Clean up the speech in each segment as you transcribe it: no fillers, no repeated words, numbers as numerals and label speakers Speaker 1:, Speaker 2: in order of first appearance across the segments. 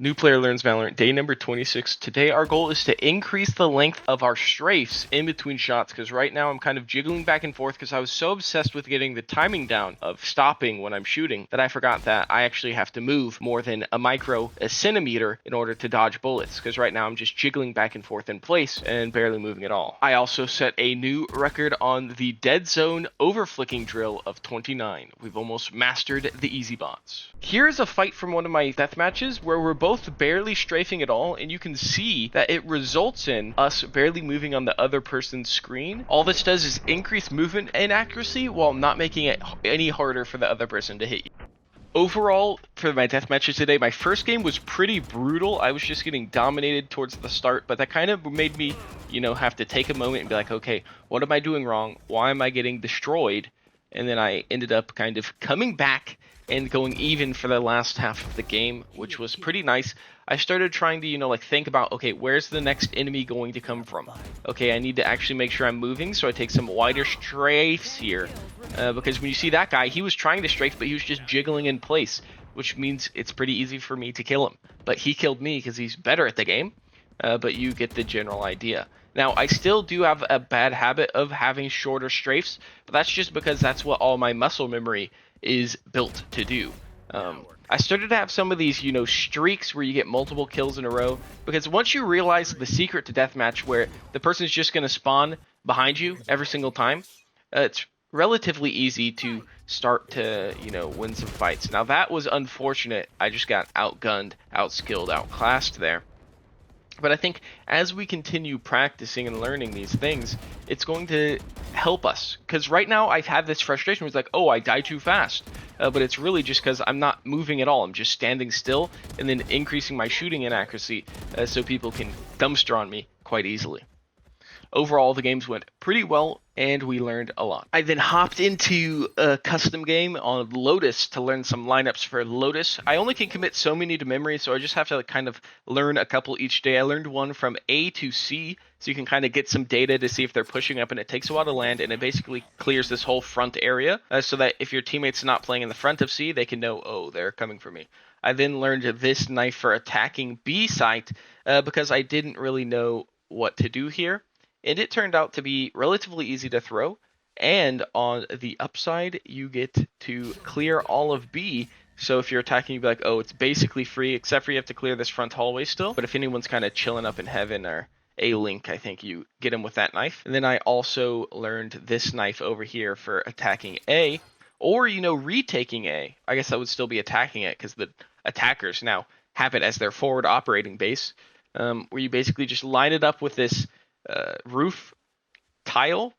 Speaker 1: New player learns Valorant, day number 26. Today our goal is to increase the length of our strafes in between shots, because right now I'm kind of jiggling back and forth because I was so obsessed with getting the timing down of stopping when I'm shooting that I forgot that I actually have to move more than a centimeter in order to dodge bullets, because right now I'm just jiggling back and forth in place and barely moving at all. I also set a new record on the dead zone overflicking drill of 29. We've almost mastered the easy bots. Here's a fight from one of my death matches where we're both barely strafing at all, and you can see that it results in us barely moving on the other person's screen. All this does is increase movement and accuracy while not making it any harder for the other person to hit you. Overall, for my death matches today, my first game was pretty brutal. I was just getting dominated towards the start, but that kind of made me, have to take a moment and be like, okay, what am I doing wrong? Why am I getting destroyed? And then I ended up kind of coming back and going even for the last half of the game, which was pretty nice. I started trying to, think about, okay, where's the next enemy going to come from? Okay, I need to actually make sure I'm moving, so I take some wider strafes here. Because when you see that guy, he was trying to strafe, but he was just jiggling in place, which means it's pretty easy for me to kill him. But he killed me because he's better at the game, but you get the general idea. Now, I still do have a bad habit of having shorter strafes, but that's just because that's what all my muscle memory is built to do. I started to have some of these, streaks where you get multiple kills in a row, because once you realize the secret to deathmatch where the person's just going to spawn behind you every single time, it's relatively easy to start to, win some fights. Now, that was unfortunate. I just got outgunned, outskilled, outclassed there. But I think as we continue practicing and learning these things, it's going to help us. Because right now I've had this frustration where it's like, oh, I die too fast. But it's really just because I'm not moving at all. I'm just standing still and then increasing my shooting inaccuracy so people can dumpster on me quite easily. Overall, the games went pretty well, and we learned a lot. I then hopped into a custom game on Lotus to learn some lineups for Lotus. I only can commit so many to memory, so I just have to kind of learn a couple each day. I learned one from A to C, so you can kind of get some data to see if they're pushing up, and it takes a while to land, and it basically clears this whole front area, so that if your teammate's not playing in the front of C, they can know, oh, they're coming for me. I then learned this knife for attacking B site, because I didn't really know what to do here. And it turned out to be relatively easy to throw. And on the upside, you get to clear all of B. So if you're attacking, you'd be like, oh, it's basically free, except for you have to clear this front hallway still. But if anyone's kind of chilling up in heaven or A-Link, I think you get him with that knife. And then I also learned this knife over here for attacking A. Or, retaking A. I guess I would still be attacking it because the attackers now have it as their forward operating base. Where you basically just line it up with this roof tile,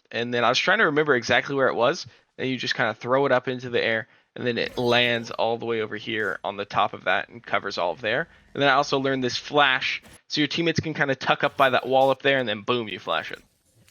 Speaker 1: and then I was trying to remember exactly where it was, and you just kind of throw it up into the air, and then it lands all the way over here on the top of that and covers all of there. And then I also learned this flash, so your teammates can kind of tuck up by that wall up there, and then boom, you flash it.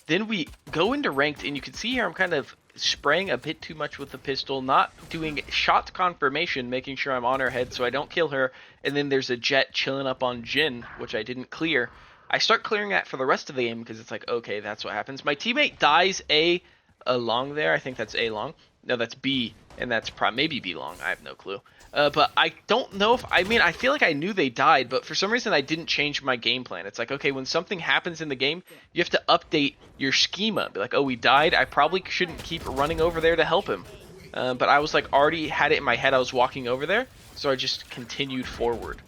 Speaker 1: Then we go into ranked, and you can see here I'm kind of spraying a bit too much with the pistol, not doing shot confirmation, making sure I'm on her head so I don't kill her. And then there's a jet chilling up on Jin, which I didn't clear. I start clearing that for the rest of the game because it's like, okay, that's what happens. My teammate dies A long there. I think that's A long. No, that's B, and that's maybe B long. I have no clue. But I don't know if... I feel like I knew they died, but for some reason I didn't change my game plan. It's like, okay, when something happens in the game, you have to update your schema. Be like, oh, we died. I probably shouldn't keep running over there to help him. But I was like, already had it in my head I was walking over there, so I just continued forward,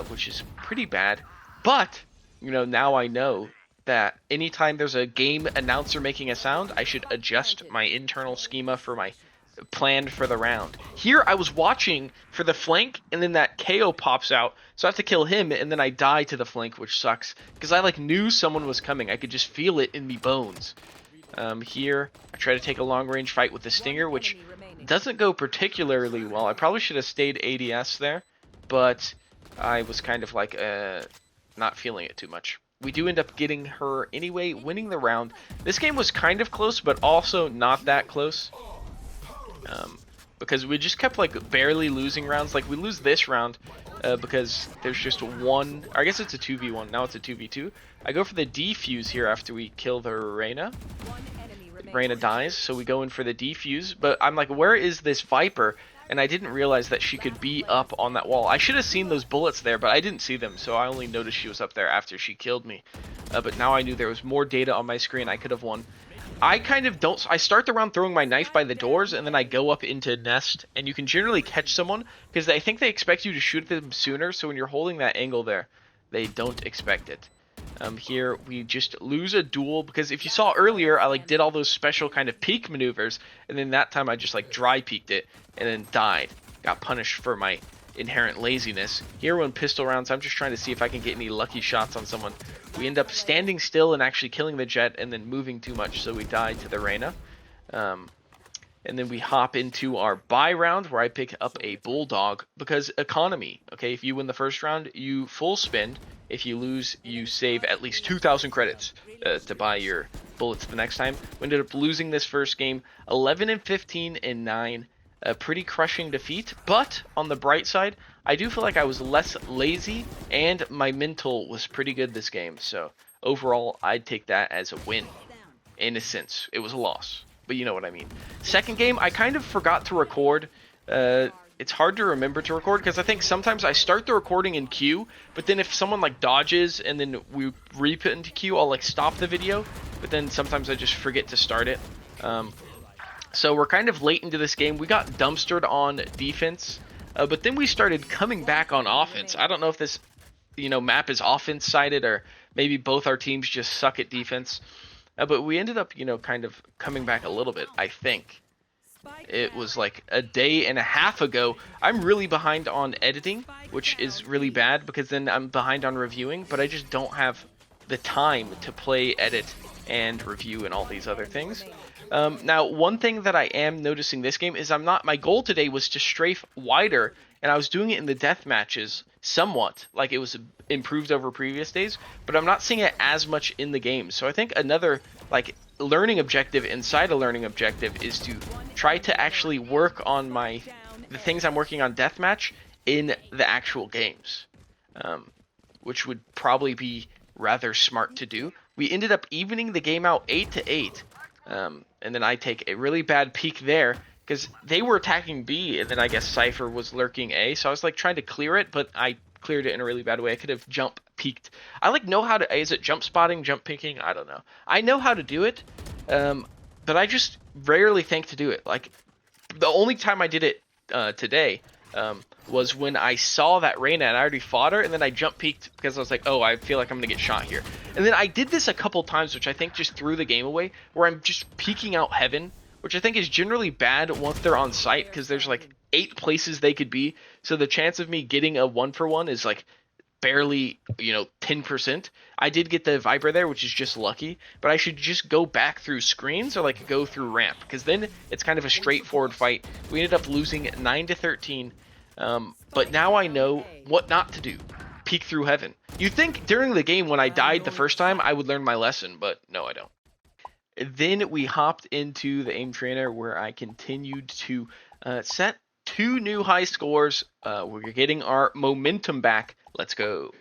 Speaker 1: which is pretty bad. But... now I know that anytime there's a game announcer making a sound, I should adjust my internal schema for my plan for the round. Here, I was watching for the flank, and then that KO pops out, so I have to kill him, and then I die to the flank, which sucks, because I, knew someone was coming. I could just feel it in me bones. Here, I try to take a long-range fight with the Stinger, which doesn't go particularly well. I probably should have stayed ADS there, but I was kind of not feeling it too much. We do end up getting her anyway, winning the round. This game was kind of close, but also not that close. Because we just kept barely losing rounds. We lose this round because there's just one, I guess it's a 2v1, now it's a 2v2. I go for the defuse here after we kill the Reyna. Reyna dies, so we go in for the defuse, but I'm like, where is this Viper? and I didn't realize that she could be up on that wall. I should have seen those bullets there, but I didn't see them, so I only noticed she was up there after she killed me. But now I knew there was more data on my screen. I could have won. I kind of don't. I start the round throwing my knife by the doors, and then I go up into nest, and you can generally catch someone because I think they expect you to shoot them sooner. So when you're holding that angle there, they don't expect it. Here we just lose a duel because if you saw earlier, I like did all those special kind of peek maneuvers, and then that time I just like dry peeked it and then died. Got punished for my inherent laziness. Here when pistol rounds, I'm just trying to see if I can get any lucky shots on someone. We end up standing still and actually killing the jet and then moving too much, so we die to the Reyna. And then we hop into our buy round where I pick up a bulldog because economy. Okay, if you win the first round, you full spend. If you lose, you save at least 2,000 credits to buy your bullets the next time. We ended up losing this first game, 11-15-9. A pretty crushing defeat, but on the bright side, I do feel like I was less lazy and my mental was pretty good this game. So overall, I'd take that as a win. In a sense, it was a loss, but you know what I mean. Second game, I kind of forgot to record. It's hard to remember to record because I think sometimes I start the recording in queue, but then if someone like dodges and then we re-put into queue, I'll like stop the video, but then sometimes I just forget to start it. So we're kind of late into this game. We got dumpstered on defense, but then we started coming back on offense. I don't know if this, map is offense-sided or maybe both our teams just suck at defense. But we ended up, kind of coming back a little bit, I think. It was like a day and a half ago. I'm really behind on editing, which is really bad because then I'm behind on reviewing, but I just don't have the time to play, edit, and review and all these other things. Now, one thing that I am noticing this game is my goal today was to strafe wider, and I was doing it in the death matches somewhat, like it was improved over previous days, but I'm not seeing it as much in the game. So I think another like learning objective inside a learning objective is to try to actually work on the things I'm working on deathmatch in the actual games, which would probably be rather smart to do. We ended up evening the game out 8-8. And then I take a really bad peek there because they were attacking B, and then I guess Cypher was lurking A. So I was like trying to clear it, but I cleared it in a really bad way. I could have jump peeked. I like know how to. Is it jump spotting, jump peeking? I don't know. I know how to do it, but I just rarely think to do it. Like the only time I did it today was when I saw that Reyna and I already fought her, and then I jump peeked because I was like, oh, I feel like I'm gonna get shot here. And then I did this a couple times, which I think just threw the game away, where I'm just peeking out heaven, which I think is generally bad once they're on site because there's like 8 places they could be. So the chance of me getting a 1-for-1 is like barely, 10%. I did get the Viper there, which is just lucky, but I should just go back through screens or like go through ramp because then it's kind of a straightforward fight. We ended up losing 9-13. But now I know what not to do. Peek through heaven. You'd think during the game when I died the first time I would learn my lesson, but no, I don't. Then we hopped into the aim trainer where I continued to set 2 new high scores. We're getting our momentum back. Let's go.